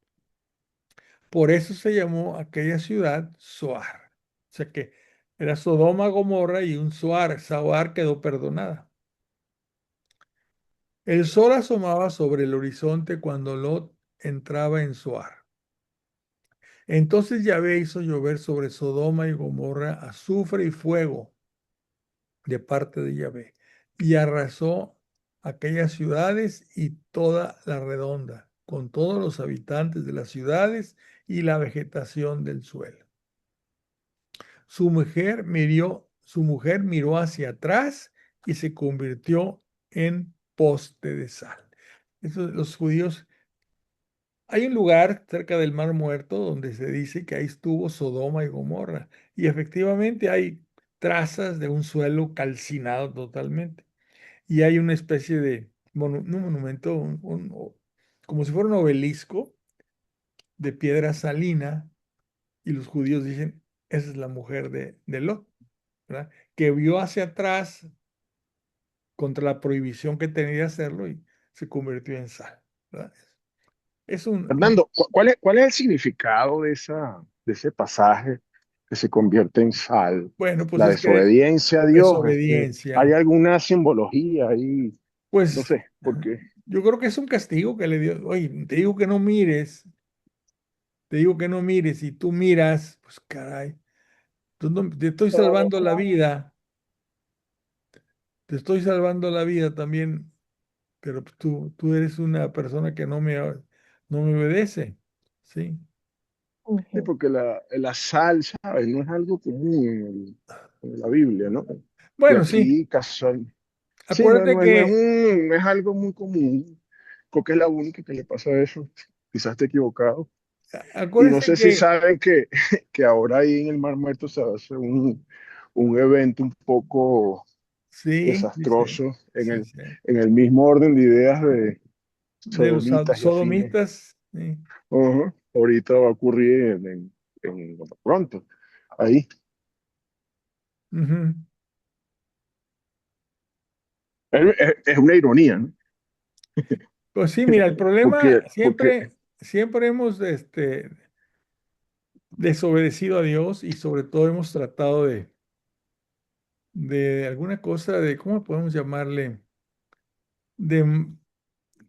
Por eso se llamó aquella ciudad Zoar. O sea que era Sodoma, Gomorra y un Zoar. Zoar quedó perdonada. El sol asomaba sobre el horizonte cuando Lot entraba en Zoar. Entonces Yahvé hizo llover sobre Sodoma y Gomorra azufre y fuego de parte de Yahvé, y arrasó aquellas ciudades y toda la redonda, con todos los habitantes de las ciudades y la vegetación del suelo. Su mujer miró hacia atrás y se convirtió en poste de sal. Los judíos, hay un lugar cerca del Mar Muerto donde se dice que ahí estuvo Sodoma y Gomorra, y efectivamente hay trazas de un suelo calcinado totalmente, y hay una especie de no monumento, como si fuera un obelisco de piedra salina, y los judíos dicen, esa es la mujer de Lot, ¿verdad? Que vio hacia atrás contra la prohibición que tenía de hacerlo y se convirtió en sal, ¿verdad? Es Fernando, cuál es el significado de de ese pasaje que se convierte en sal? bueno, pues La es que desobediencia a Dios, ¿hay desobediencia, alguna simbología ahí? No pues sé, ¿por qué? yo creo que es un castigo que le dio, oye, te digo que no mires, te digo que no mires y tú miras, pues caray, te estoy salvando la vida, te estoy salvando la vida también, pero pues tú eres una persona que no me obedece, ¿sí? Sí, porque la sal, ¿sabes? No es algo común en la Biblia, ¿no? Y Bueno, sí, aquí casual. Sí, acuérdate que, no es algo muy común. Creo que es la única que le pasa eso. Quizás esté equivocado. Y no acuérdense sé si que, saben que ahora ahí en el Mar Muerto se hace un evento un poco sí, dice, desastroso sí, sí, en el mismo orden de ideas de de los sodomitas y afines. sodomitas, sí, Ajá. Ahorita va a ocurrir pronto, ahí. ujú. Es una ironía, ¿no? Pues sí, mira, el problema Porque siempre hemos desobedecido a Dios y sobre todo hemos tratado de alguna cosa de, ¿cómo podemos llamarle? De,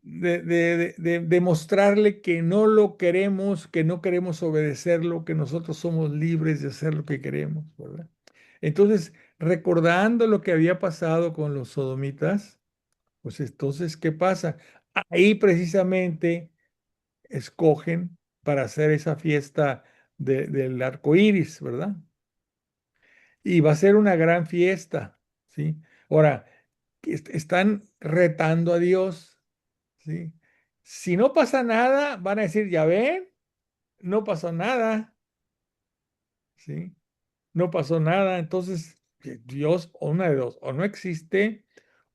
de demostrarle que no lo queremos, que no queremos obedecerlo, que nosotros somos libres de hacer lo que queremos, ¿verdad? Entonces, recordando lo que había pasado con los sodomitas, pues entonces, ¿qué pasa? Ahí precisamente escogen para hacer esa fiesta del arco iris, ¿verdad? Y va a ser una gran fiesta, ¿sí? Ahora, están retando a Dios, ¿sí? Si no pasa nada, van a decir, ya ven, no pasó nada, ¿sí? No pasó nada. Entonces, Dios, o una de dos, o no existe,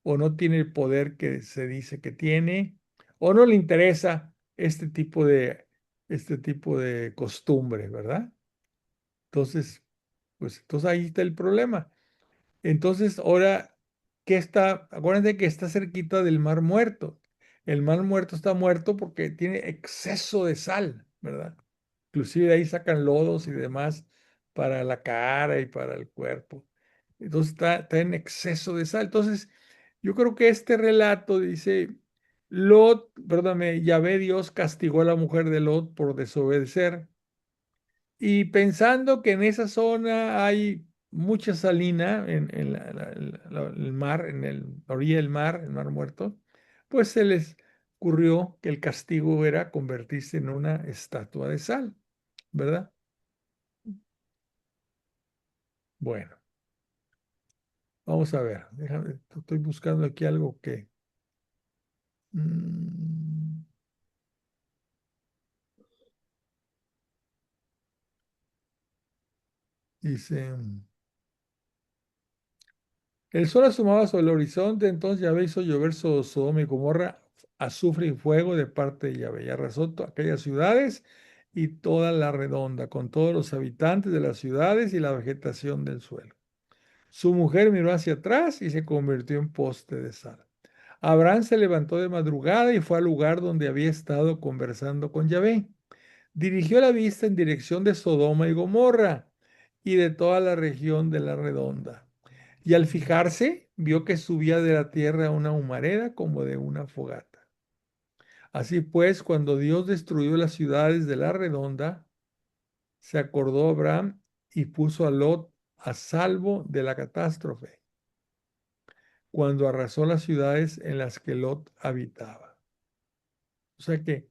o no tiene el poder que se dice que tiene, o no le interesa este tipo de costumbre, ¿verdad? Entonces, pues entonces ahí está el problema. Entonces, ahora, ¿qué está? Acuérdense que está cerquita del Mar Muerto. El Mar Muerto está muerto porque tiene exceso de sal, ¿verdad? Inclusive de ahí sacan lodos y demás para la cara y para el cuerpo. Entonces está en exceso de sal. Entonces, yo creo que este relato dice, Lot, perdóname, Yahvé Dios castigó a la mujer de Lot por desobedecer. Y pensando que en esa zona hay mucha salina en el mar, la orilla del mar, el mar muerto, pues se les ocurrió que el castigo era convertirse en una estatua de sal, ¿verdad? Bueno, vamos a ver, déjame, estoy buscando aquí algo que... mm, dice... El sol asomaba sobre el horizonte, entonces Yahvé hizo llover sobre Sodoma y Gomorra azufre y fuego de parte de Yahvé. Y arrasó aquellas ciudades y toda la redonda, con todos los habitantes de las ciudades y la vegetación del suelo. Su mujer miró hacia atrás y se convirtió en poste de sal. Abraham se levantó de madrugada y fue al lugar donde había estado conversando con Yahvé. Dirigió la vista en dirección de Sodoma y Gomorra y de toda la región de la redonda. Y al fijarse, vio que subía de la tierra una humareda como de una fogata. Así pues, cuando Dios destruyó las ciudades de la redonda, se acordó Abraham y puso a Lot a salvo de la catástrofe, cuando arrasó las ciudades en las que Lot habitaba. O sea que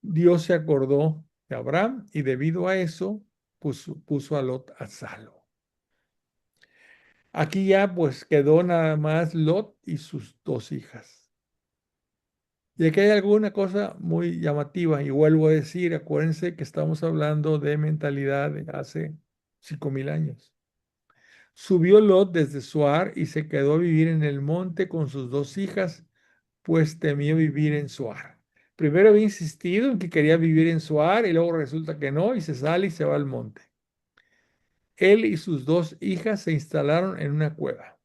Dios se acordó de Abraham y debido a eso puso a Lot a salvo. Aquí ya pues quedó nada más Lot y sus dos hijas. Y aquí hay alguna cosa muy llamativa, y vuelvo a decir, acuérdense que estamos hablando de mentalidad de hace 5,000 años. Subió Lot desde Zoar y se quedó a vivir en el monte con sus 2 hijas, pues temió vivir en Zoar. Primero había insistido en que quería vivir en Zoar y luego resulta que no y se sale y se va al monte. Él y sus 2 hijas se instalaron en una cueva.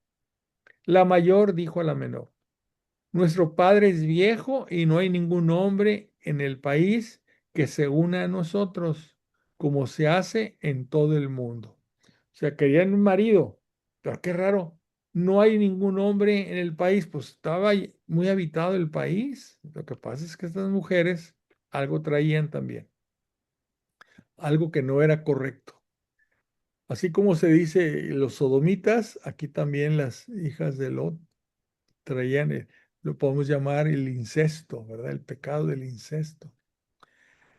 La mayor dijo a la menor: nuestro padre es viejo y no hay ningún hombre en el país que se una a nosotros, como se hace en todo el mundo. O sea, querían un marido, pero qué raro, no hay ningún hombre en el país, pues estaba muy habitado el país. Lo que pasa es que estas mujeres algo traían también, algo que no era correcto. Así como se dice los sodomitas, aquí también las hijas de Lot traían, lo podemos llamar el incesto, ¿verdad? El pecado del incesto.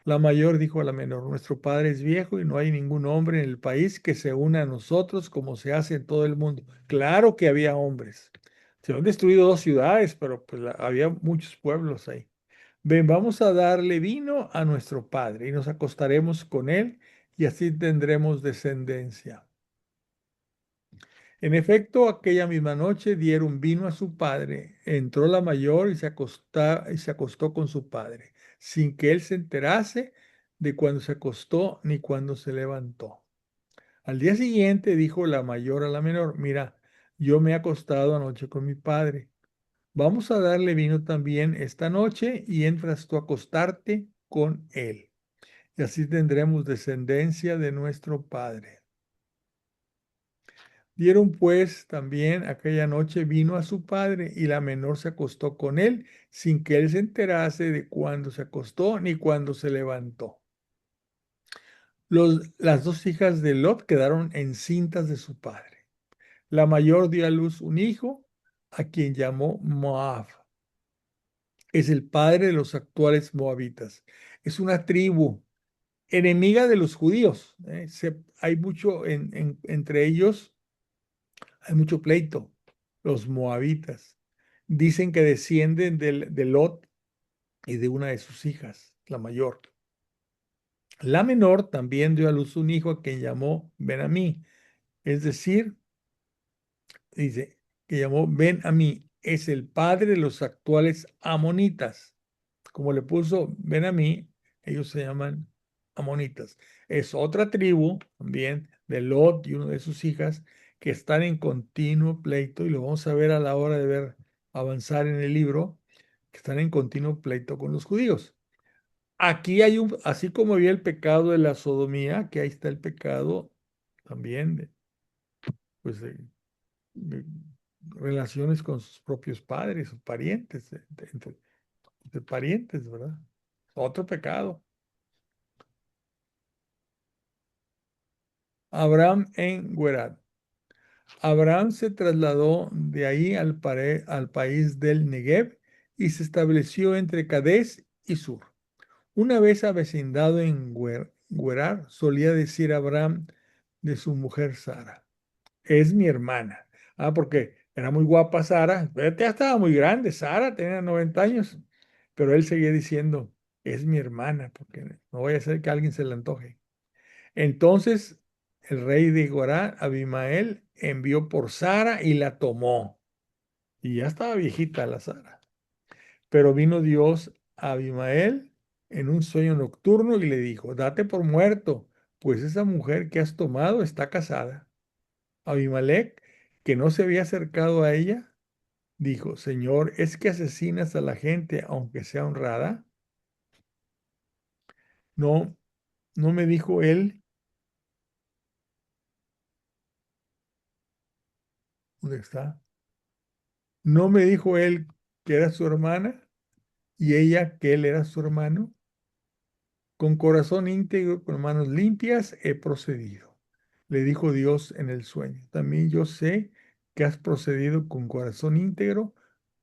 La mayor dijo a la menor: nuestro padre es viejo y no hay ningún hombre en el país que se una a nosotros como se hace en todo el mundo. Claro que había hombres. Se han destruido 2 ciudades, pero pues había muchos pueblos ahí. Ven, vamos a darle vino a nuestro padre y nos acostaremos con él y así tendremos descendencia. En efecto, aquella misma noche dieron vino a su padre. Entró la mayor y se acostó con su padre, sin que él se enterase de cuándo se acostó ni cuándo se levantó. Al día siguiente dijo la mayor a la menor: mira, yo me he acostado anoche con mi padre. Vamos a darle vino también esta noche y entras tú a acostarte con él. Y así tendremos descendencia de nuestro padre. Dieron pues también aquella noche vino a su padre, y la menor se acostó con él, sin que él se enterase de cuándo se acostó ni cuándo se levantó. Las 2 hijas de Lot quedaron encintas de su padre. La mayor dio a luz un hijo, a quien llamó Moab. Es el padre de los actuales moabitas. Es una tribu enemiga de los judíos. Hay mucho entre ellos. Hay mucho pleito. Los moabitas dicen que descienden de Lot y de una de sus hijas, la mayor. La menor también dio a luz un hijo a quien llamó Ben-Amí, es decir, dice que llamó Ben-Amí, es el padre de los actuales amonitas. Como le puso Ben-Amí, ellos se llaman amonitas. Es otra tribu también de Lot y una de sus hijas que están en continuo pleito, y lo vamos a ver a la hora de ver avanzar en el libro, que están en continuo pleito con los judíos. Aquí hay así como había el pecado de la sodomía, que ahí está el pecado también pues, de relaciones con sus propios padres o parientes, de parientes, ¿verdad? Otro pecado. Abraham en Guerar. Abraham se trasladó de ahí al país del Negev y se estableció entre Cadés y Sur. Una vez avecindado en Guerar, solía decir Abraham de su mujer Sara: es mi hermana. Porque era muy guapa Sara, pero ya estaba muy grande, Sara tenía 90 años, pero él seguía diciendo: es mi hermana, porque no vaya a ser que a alguien se le antoje. Entonces el rey de Gorá, Abimael, envió por Sara y la tomó. Y ya estaba viejita la Sara. Pero vino Dios a Abimael en un sueño nocturno y le dijo: date por muerto, pues esa mujer que has tomado está casada. Abimelech, que no se había acercado a ella, dijo: Señor, ¿es que asesinas a la gente aunque sea honrada? No, no me dijo él. ¿Dónde está? No me dijo él que era su hermana y ella que él era su hermano. Con corazón íntegro, con manos limpias, he procedido. Le dijo Dios en el sueño: también yo sé que has procedido con corazón íntegro,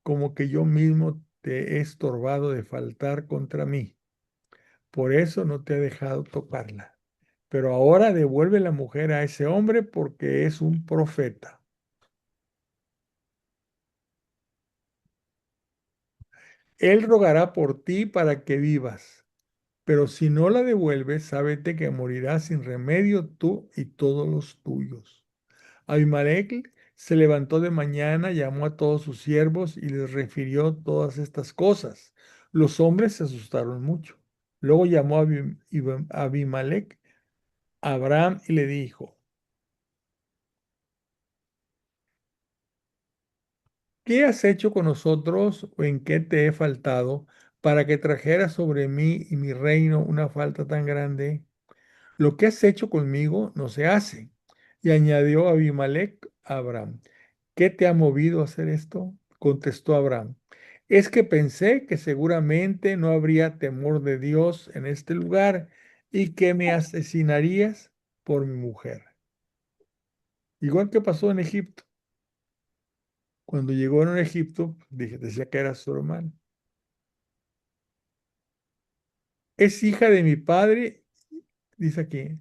como que yo mismo te he estorbado de faltar contra mí. Por eso no te he dejado tocarla. Pero ahora devuelve la mujer a ese hombre porque es un profeta. Él rogará por ti para que vivas, pero si no la devuelves, sábete que morirás sin remedio tú y todos los tuyos. Abimelech se levantó de mañana, llamó a todos sus siervos y les refirió todas estas cosas. Los hombres se asustaron mucho. Luego llamó a Abimelech a Abraham y le dijo: ¿qué has hecho con nosotros o en qué te he faltado para que trajeras sobre mí y mi reino una falta tan grande? Lo que has hecho conmigo no se hace. Y añadió Abimelech a Abraham: ¿qué te ha movido a hacer esto? Contestó Abraham: es que pensé que seguramente no habría temor de Dios en este lugar y que me asesinarías por mi mujer. Igual que pasó en Egipto. Cuando llegó a Egipto, decía que era su hermano. Es hija de mi padre, dice aquí.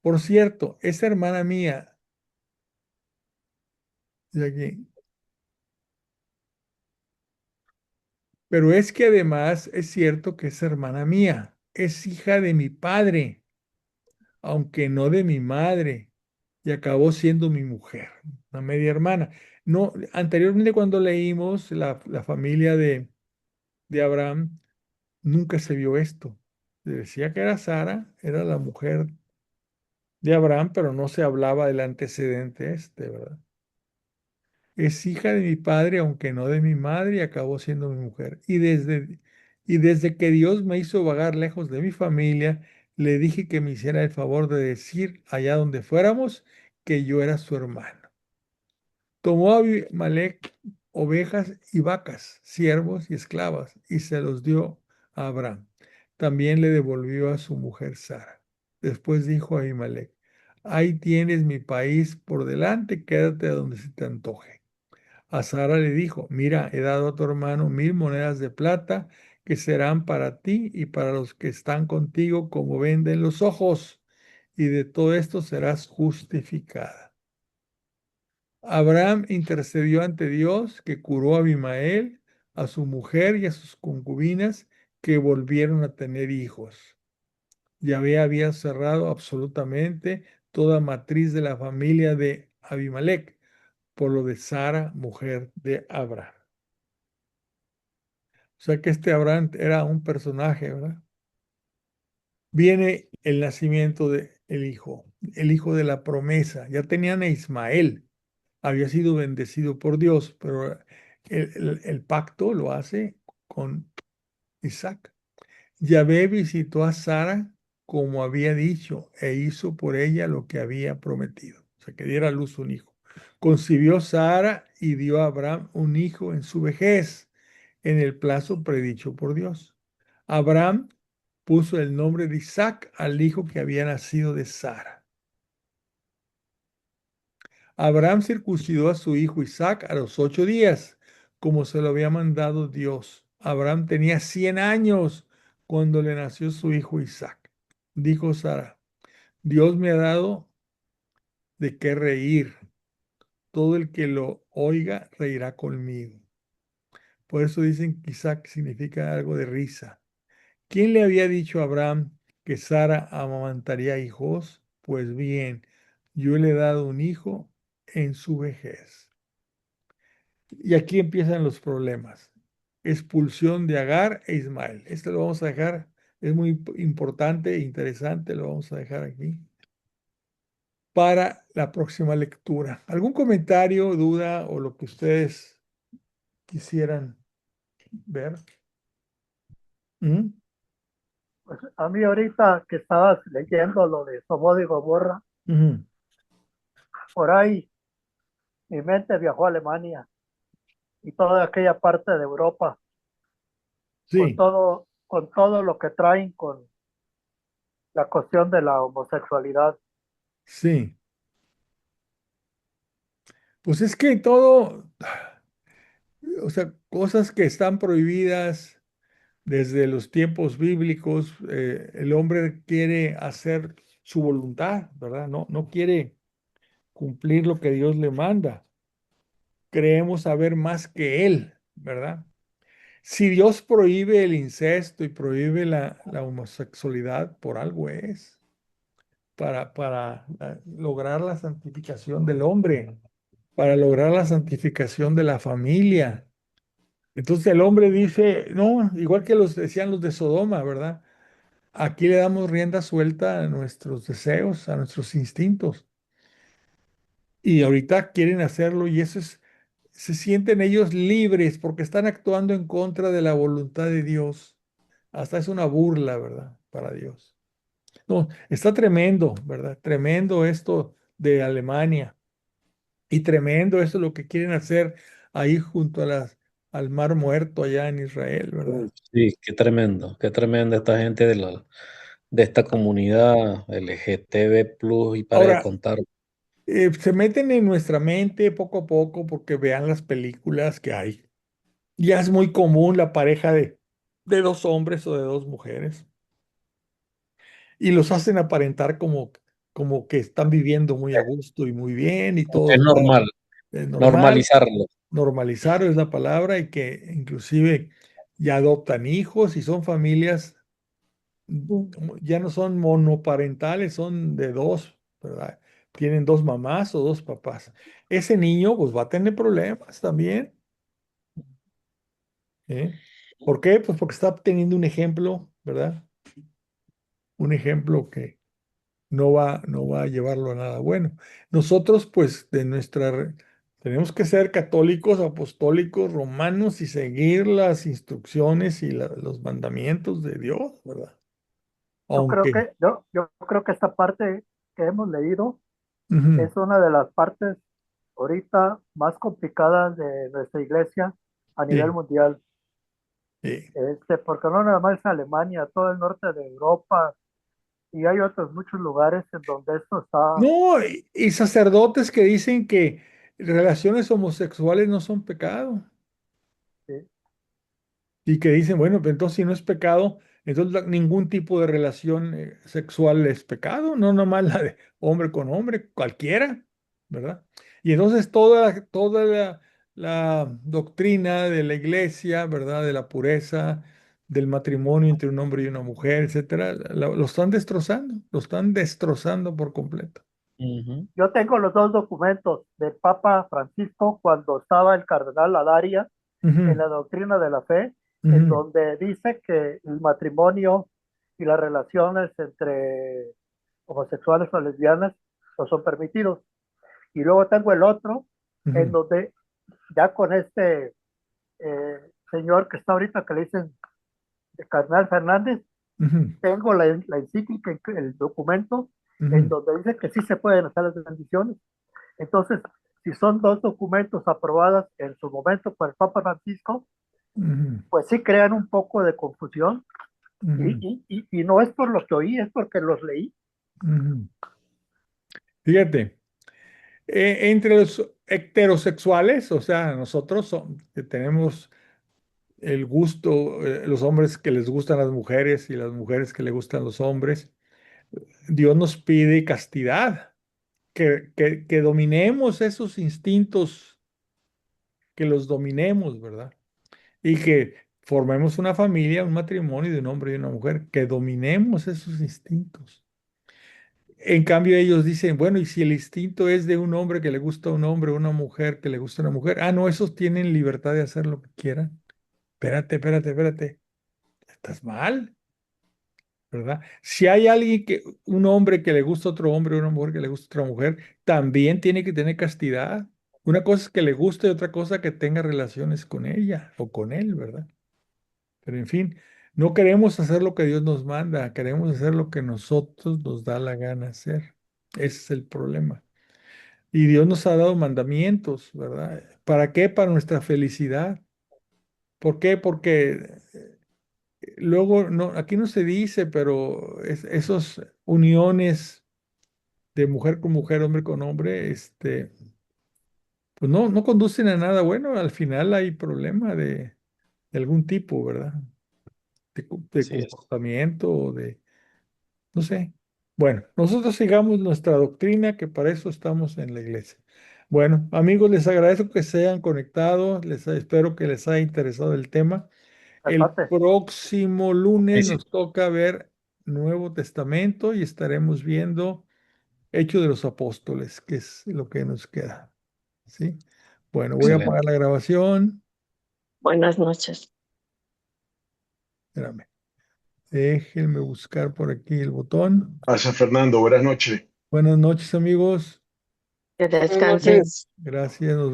Por cierto, es hermana mía, dice aquí. Pero es que además es cierto que es hermana mía. Es hija de mi padre, aunque no de mi madre. Y acabó siendo mi mujer, una media hermana. No, anteriormente cuando leímos la familia de Abraham, nunca se vio esto. Se decía que era Sara, era la mujer de Abraham, pero no se hablaba del antecedente este, ¿verdad? Es hija de mi padre, aunque no de mi madre, y acabó siendo mi mujer. Y desde que Dios me hizo vagar lejos de mi familia, le dije que me hiciera el favor de decir allá donde fuéramos que yo era su hermano. Tomó a Abimelech ovejas y vacas, siervos y esclavas, y se los dio a Abraham. También le devolvió a su mujer Sara. Después dijo a Abimelech: ahí tienes mi país por delante, quédate a donde se te antoje. A Sara le dijo: mira, he dado a tu hermano 1000 monedas de plata que serán para ti y para los que están contigo como venden los ojos, y de todo esto serás justificada. Abraham intercedió ante Dios, que curó a Abimael, a su mujer y a sus concubinas, que volvieron a tener hijos. Yahvé había cerrado absolutamente toda matriz de la familia de Abimelech por lo de Sara, mujer de Abraham. O sea que este Abraham era un personaje, ¿verdad? Viene el nacimiento del hijo, el hijo de la promesa. Ya tenían a Ismael, había sido bendecido por Dios, pero el pacto lo hace con Isaac. Yahvé visitó a Sara como había dicho e hizo por ella lo que había prometido, o sea, que diera a luz un hijo. Concibió Sara y dio a Abraham un hijo en su vejez, en el plazo predicho por Dios. Abraham puso el nombre de Isaac al hijo que había nacido de Sara. Abraham circuncidó a su hijo Isaac a los 8 días, como se lo había mandado Dios. Abraham tenía 100 años cuando le nació su hijo Isaac. Dijo Sara: Dios me ha dado de qué reír. Todo el que lo oiga reirá conmigo. Por eso dicen que Isaac significa algo de risa. ¿Quién le había dicho a Abraham que Sara amamantaría hijos? Pues bien, yo le he dado un hijo en su vejez. Y aquí empiezan los problemas. Expulsión de Agar e Ismael. Este lo vamos a dejar, es muy importante e interesante, lo vamos a dejar aquí para la próxima lectura. ¿Algún comentario, duda o lo que ustedes quisieran ver? ¿Mm? Pues a mí ahorita que estabas leyendo lo de Sodoma y Gomorra, Ujú. por ahí mi mente viajó a Alemania y toda aquella parte de Europa, Sí, con todo lo que traen con la cuestión de la homosexualidad. sí. Pues es que todo, o sea, cosas que están prohibidas desde los tiempos bíblicos, el hombre quiere hacer su voluntad, ¿verdad? No quiere cumplir lo que Dios le manda. Creemos saber más que Él, ¿verdad? Si Dios prohíbe el incesto y prohíbe la homosexualidad, por algo es, para lograr la santificación del hombre, para lograr la santificación de la familia. Entonces el hombre dice, no, igual que los decían los de Sodoma, ¿verdad? Aquí le damos rienda suelta a nuestros deseos, a nuestros instintos. Y ahorita quieren hacerlo y eso es, se sienten ellos libres porque están actuando en contra de la voluntad de Dios. Hasta es una burla, ¿verdad? Para Dios. No, está tremendo, ¿verdad? Tremendo esto de Alemania y tremendo esto lo que quieren hacer ahí junto a al Mar Muerto allá en Israel, ¿verdad? Sí, qué tremenda esta gente de esta comunidad LGTB+, y para de Ahora, contar. se meten en nuestra mente poco a poco porque vean las películas que hay. Ya es muy común la pareja de dos hombres o de dos mujeres y los hacen aparentar como que están viviendo muy a gusto y muy bien y todo Es está normal, normal. normalizarlo. Normalizar es la palabra y que inclusive ya adoptan hijos y son familias, ya no son monoparentales, son de dos, ¿verdad? Tienen dos mamás o dos papás. Ese niño pues va a tener problemas también, ¿eh? ¿Por qué? Pues porque está teniendo un ejemplo, ¿verdad? Un ejemplo que no va a llevarlo a nada bueno. Nosotros, pues, tenemos que ser católicos, apostólicos, romanos y seguir las instrucciones y los mandamientos de Dios, ¿verdad? Aunque, Yo creo que esta parte que hemos leído ujú, es una de las partes ahorita más complicadas de nuestra iglesia a nivel sí, mundial. sí. Porque no nada más es Alemania, todo el norte de Europa y hay otros muchos lugares en donde esto está. No, y sacerdotes que dicen que relaciones homosexuales no son pecado. Sí. Y que dicen, bueno, pues entonces si no es pecado, entonces ningún tipo de relación sexual es pecado, no nomás la de hombre con hombre, cualquiera, ¿verdad? Y entonces toda la doctrina de la iglesia, ¿verdad? De la pureza, del matrimonio entre un hombre y una mujer, etcétera, lo están destrozando, lo están destrozando por completo. Ujú. Yo tengo los dos documentos del Papa Francisco cuando estaba el cardenal Ladaria en Ujú, la doctrina de la fe, en ujú, donde dice que el matrimonio y las relaciones entre homosexuales o lesbianas no son permitidos. Y luego tengo el otro, en ujú, donde ya con este señor que está ahorita, que le dicen el cardenal Fernández, ujú, tengo la encíclica, el documento, en ujú, donde dice que sí se pueden hacer las bendiciones. Entonces, si son dos documentos aprobados en su momento por el Papa Francisco, ujú, pues sí crean un poco de confusión ujú, y no es por lo que oí, es porque los leí. ujú. Fíjate. Entre los heterosexuales, o sea, nosotros que tenemos el gusto, los hombres que les gustan las mujeres y las mujeres que le gustan los hombres, Dios nos pide castidad, que dominemos esos instintos, que los dominemos, ¿verdad? Y que formemos una familia, un matrimonio de un hombre y una mujer, que dominemos esos instintos. En cambio, ellos dicen, bueno, y si el instinto es de un hombre que le gusta a un hombre, una mujer que le gusta a una mujer, ah, no, esos tienen libertad de hacer lo que quieran. Espérate, espérate, espérate, estás mal, ¿verdad? Si hay alguien un hombre que le gusta a otro hombre, una mujer que le gusta a otra mujer, también tiene que tener castidad. Una cosa es que le guste y otra cosa que tenga relaciones con ella o con él, ¿verdad? Pero en fin, no queremos hacer lo que Dios nos manda, queremos hacer lo que nosotros nos da la gana hacer. Ese es el problema. Y Dios nos ha dado mandamientos, ¿verdad? ¿Para qué? Para nuestra felicidad. ¿Por qué? Porque luego, no, aquí no se dice, pero esos uniones de mujer con mujer, hombre con hombre, pues no conducen a nada bueno. Al final hay problema de algún tipo, ¿verdad? De Así es. comportamiento o de, no sé. Bueno, nosotros sigamos nuestra doctrina, que para eso estamos en la iglesia. Bueno, amigos, les agradezco que se hayan conectado, espero que les haya interesado el tema El Bastante. próximo lunes Sí. nos toca ver Nuevo Testamento y estaremos viendo Hechos de los Apóstoles, que es lo que nos queda. ¿Sí? Bueno, voy a Excelente. apagar la grabación. Buenas noches. Espérame. Déjenme buscar por aquí el botón. Gracias, Fernando. Buenas noches. Buenas noches, amigos. Que Buenas descansen. noches. Gracias, nos vemos.